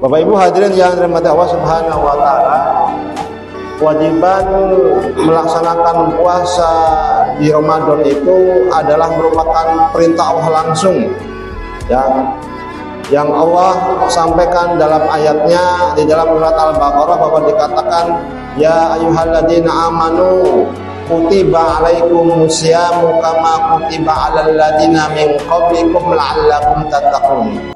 Bapak Ibu hadirin yang dirahmati Allah Subhanahu wa taala, kewajiban melaksanakan puasa di Ramadan itu adalah merupakan perintah Allah langsung, ya, yang Allah sampaikan dalam ayatnya di dalam surat Al-Baqarah bahwa dikatakan ya ayyuhalladzina amanu kutiba alaikumus syamu kama kutiba alal ladzina min qablikum la'allakum tattaqun.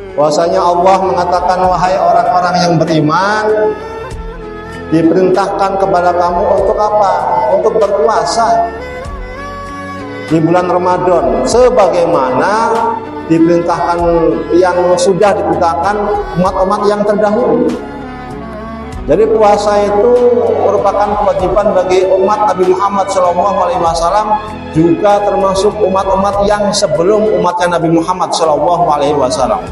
Bahwasanya Allah mengatakan wahai orang-orang yang beriman, diperintahkan kepada kamu untuk apa? Untuk berpuasa di bulan Ramadan sebagaimana diperintahkan yang sudah diperintahkan umat-umat yang terdahulu. Jadi puasa itu merupakan kewajiban bagi umat Nabi Muhammad SAW, juga termasuk umat-umat yang sebelum umatnya Nabi Muhammad SAW.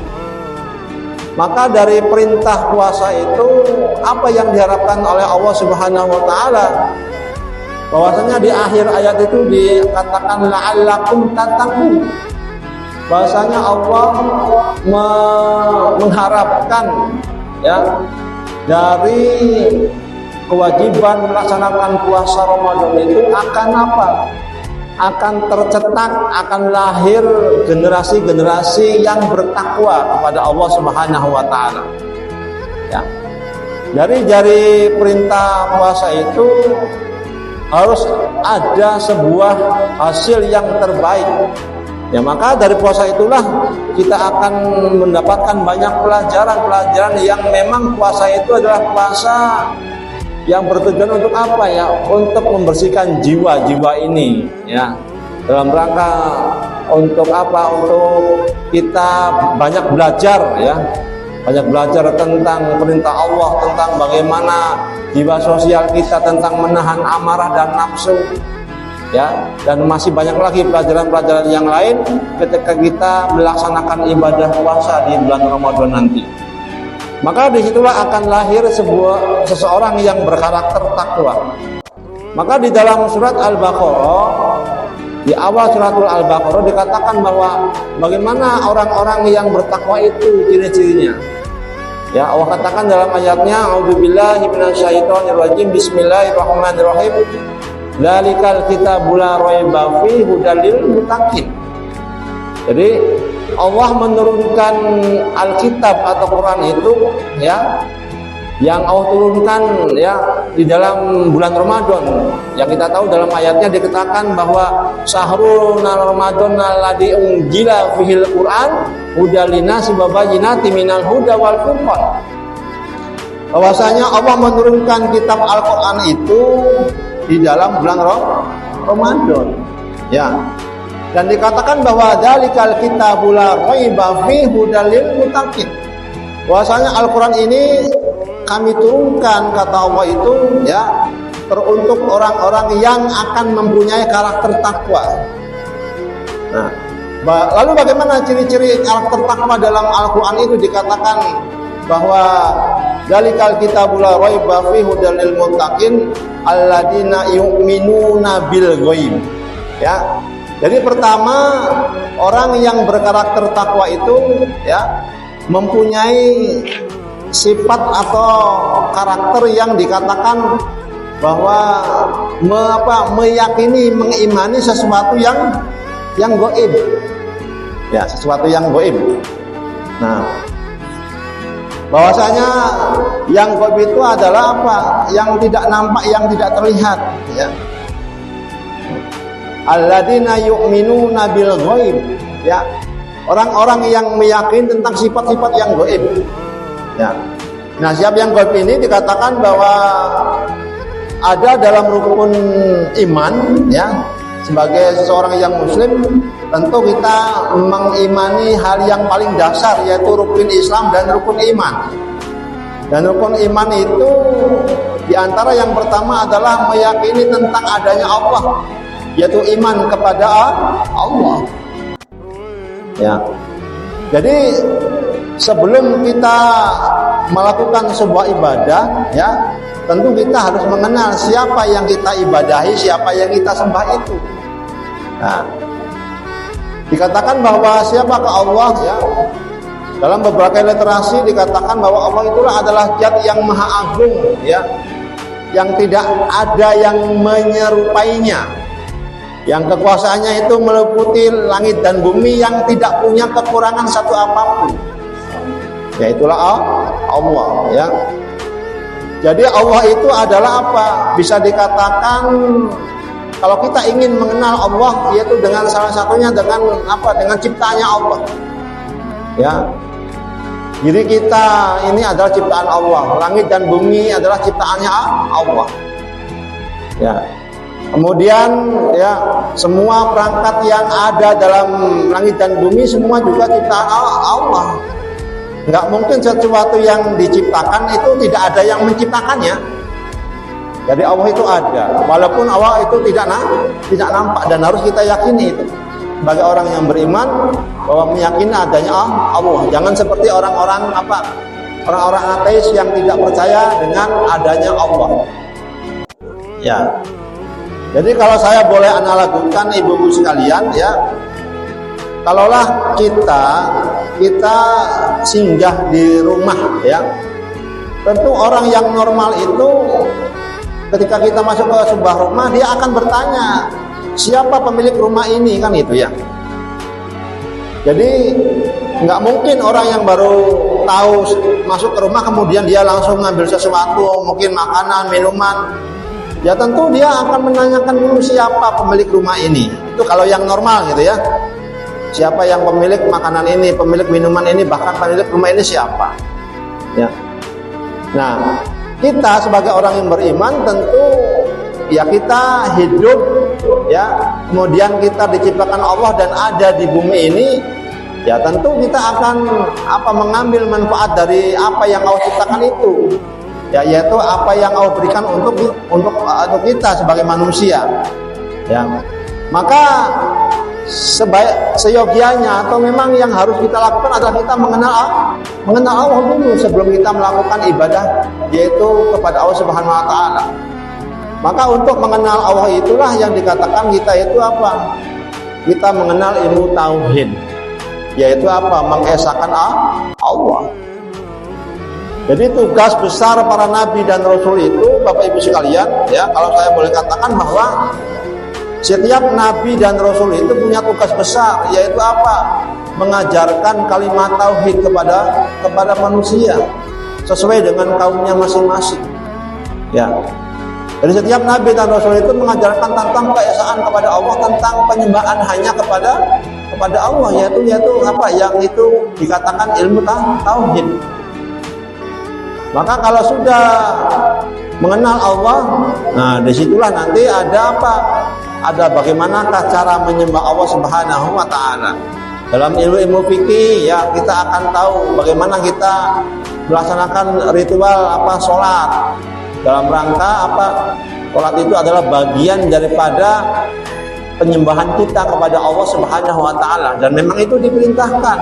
Maka dari perintah puasa itu apa yang diharapkan oleh Allah Subhanahu wa taala? Bahwasanya di akhir ayat itu dikatakan la'allakum tattaqun. Bahwasanya Allah mengharapkan, ya, dari kewajiban melaksanakan puasa Ramadan itu akan apa? Akan tercetak, akan lahir generasi-generasi yang bertakwa kepada Allah Subhanahu wa taala. Ya. Dari perintah puasa itu harus ada sebuah hasil yang terbaik. Ya, maka dari puasa itulah kita akan mendapatkan banyak pelajaran-pelajaran yang memang puasa itu adalah puasa yang bertujuan untuk apa, ya? Untuk membersihkan jiwa-jiwa ini, ya. Dalam rangka untuk apa? Untuk kita banyak belajar, ya. Banyak belajar tentang perintah Allah, tentang bagaimana jiwa sosial kita, tentang menahan amarah dan nafsu, ya. Dan masih banyak lagi pelajaran-pelajaran yang lain ketika kita melaksanakan ibadah puasa di bulan Ramadan nanti. Maka disitulah akan lahir seseorang yang berkarakter takwa. Maka di dalam surat Al-Baqarah, di awal surat Al-Baqarah dikatakan bahwa bagaimana orang-orang yang bertakwa itu ciri-cirinya. Ya, Allah katakan dalam ayatnya, a'udzubillahi minasyaitonirrajim, bismillahirrahmanirrahim, dzalikal kitabul la raiba fihi hudal lil muttaqin. Jadi Allah menurunkan Alkitab atau Quran itu, ya, yang Allah turunkan, ya, di dalam bulan Ramadan. Yang kita tahu dalam ayatnya dikatakan bahwa syahrul Ramadan alladzi unzila fihil Quran hudal linnasi wa bayyinatin minal huda wal furqan. Bahwasanya Allah menurunkan kitab Al-Quran itu di dalam bulan Ramadan, ya. Dan dikatakan bahwa dzalikal kitabul la raiba fihi hudal lil muttaqin. Bahwasanya Al-Qur'an ini kami turunkan, kata Allah itu, ya, teruntuk orang-orang yang akan mempunyai karakter takwa. Nah, lalu bagaimana ciri-ciri karakter takwa dalam Al-Qur'an itu? Dikatakan bahwa dzalikal kitabul la raiba fihi hudal lil muttaqin alladzina yu'minuna bil ghaib. Ya. Jadi pertama, orang yang berkarakter takwa itu, ya, mempunyai sifat atau karakter yang dikatakan bahwa meyakini, mengimani sesuatu yang gaib. Ya, sesuatu yang gaib. Nah, bahwasanya yang gaib itu adalah apa? Yang tidak nampak, yang tidak terlihat, ya. Alladzina yu'minuna bil ghaib, ya. Orang-orang yang meyakini tentang sifat-sifat yang gaib. Ya. Nah, sifat yang gaib ini dikatakan bahwa ada dalam rukun iman, ya. Sebagai seseorang yang muslim, tentu kita mengimani hal yang paling dasar, yaitu rukun Islam dan rukun iman. Dan rukun iman itu diantara yang pertama adalah meyakini tentang adanya Allah, yaitu iman kepada Allah. Ya. Jadi sebelum kita melakukan sebuah ibadah, ya, tentu kita harus mengenal siapa yang kita ibadahi, siapa yang kita sembah itu. Nah, dikatakan bahwa siapakah Allah, ya, Dalam beberapa literasi dikatakan bahwa Allah itulah adalah zat yang maha agung, ya, yang tidak ada yang menyerupainya, yang kekuasaannya itu meliputi langit dan bumi, yang tidak punya kekurangan satu apapun. Ya, itulah Allah, ya. Jadi Allah itu adalah apa? Bisa dikatakan kalau kita ingin mengenal Allah, yaitu dengan salah satunya dengan apa? Dengan ciptaannya Allah. Ya. Jadi kita ini adalah ciptaan Allah. Langit dan bumi adalah ciptaannya Allah. Ya. Kemudian ya, semua perangkat yang ada dalam langit dan bumi semua juga ciptaan Allah. Enggak mungkin sesuatu yang diciptakan itu tidak ada yang menciptakannya. Jadi Allah itu ada, walaupun Allah itu tidak nampak, dan harus kita yakini itu. Sebagai orang yang beriman bahwa meyakini adanya Allah. Jangan seperti orang-orang ateis yang tidak percaya dengan adanya Allah. Ya. Jadi kalau saya boleh analogikan ibu-ibu sekalian, ya, kalaulah kita singgah di rumah, ya, tentu orang yang normal itu ketika kita masuk ke sebuah rumah, dia akan bertanya, siapa pemilik rumah ini, kan itu ya. Jadi nggak mungkin orang yang baru tahu masuk ke rumah kemudian dia langsung ngambil sesuatu, mungkin makanan, minuman. Ya tentu dia akan menanyakan dulu siapa pemilik rumah ini. Itu kalau yang normal gitu ya. Siapa yang pemilik makanan ini, pemilik minuman ini, bahkan pemilik rumah ini siapa? Ya. Nah, kita sebagai orang yang beriman tentu ya kita hidup, ya, kemudian kita diciptakan Allah dan ada di bumi ini, ya tentu kita akan mengambil manfaat dari apa yang Allah ciptakan itu, ya, yaitu apa yang Allah berikan untuk kita sebagai manusia, ya. Maka seyogianya atau memang yang harus kita lakukan adalah kita mengenal Allah dulu sebelum kita melakukan ibadah, yaitu kepada Allah Subhanahu wa taala. Maka untuk mengenal Allah itulah yang dikatakan kita itu apa? Kita mengenal ilmu tauhid, yaitu apa? Mengesahkan Allah. Jadi tugas besar para nabi dan rasul itu, Bapak Ibu sekalian, ya, kalau saya boleh katakan bahwa setiap nabi dan rasul itu punya tugas besar, yaitu apa? Mengajarkan kalimat tauhid kepada manusia sesuai dengan kaumnya masing-masing. Ya. Jadi setiap nabi dan rasul itu mengajarkan tentang keesaan kepada Allah, tentang penyembahan hanya kepada Allah, yaitu apa? Yang itu dikatakan ilmu tauhid. Maka kalau sudah mengenal Allah, nah disitulah nanti ada apa? Ada bagaimanakah cara menyembah Allah Subhanahu wa taala. Dalam ilmu fikih, ya, kita akan tahu bagaimana kita melaksanakan ritual salat. Dalam rangka salat itu adalah bagian daripada penyembahan kita kepada Allah Subhanahu wa taala, dan memang itu diperintahkan.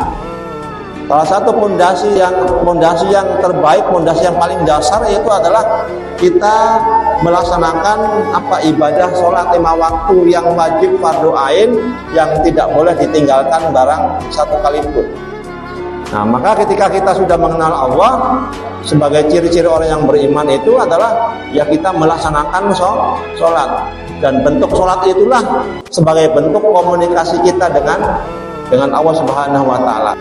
Salah satu fondasi yang terbaik, fondasi yang paling dasar, yaitu adalah kita melaksanakan ibadah sholat 5 waktu yang wajib fardu ain, yang tidak boleh ditinggalkan barang satu kali pun. Nah, maka ketika kita sudah mengenal Allah, sebagai ciri-ciri orang yang beriman itu adalah ya kita melaksanakan sholat, dan bentuk sholat itulah sebagai bentuk komunikasi kita dengan Allah Subhanahu wa taala.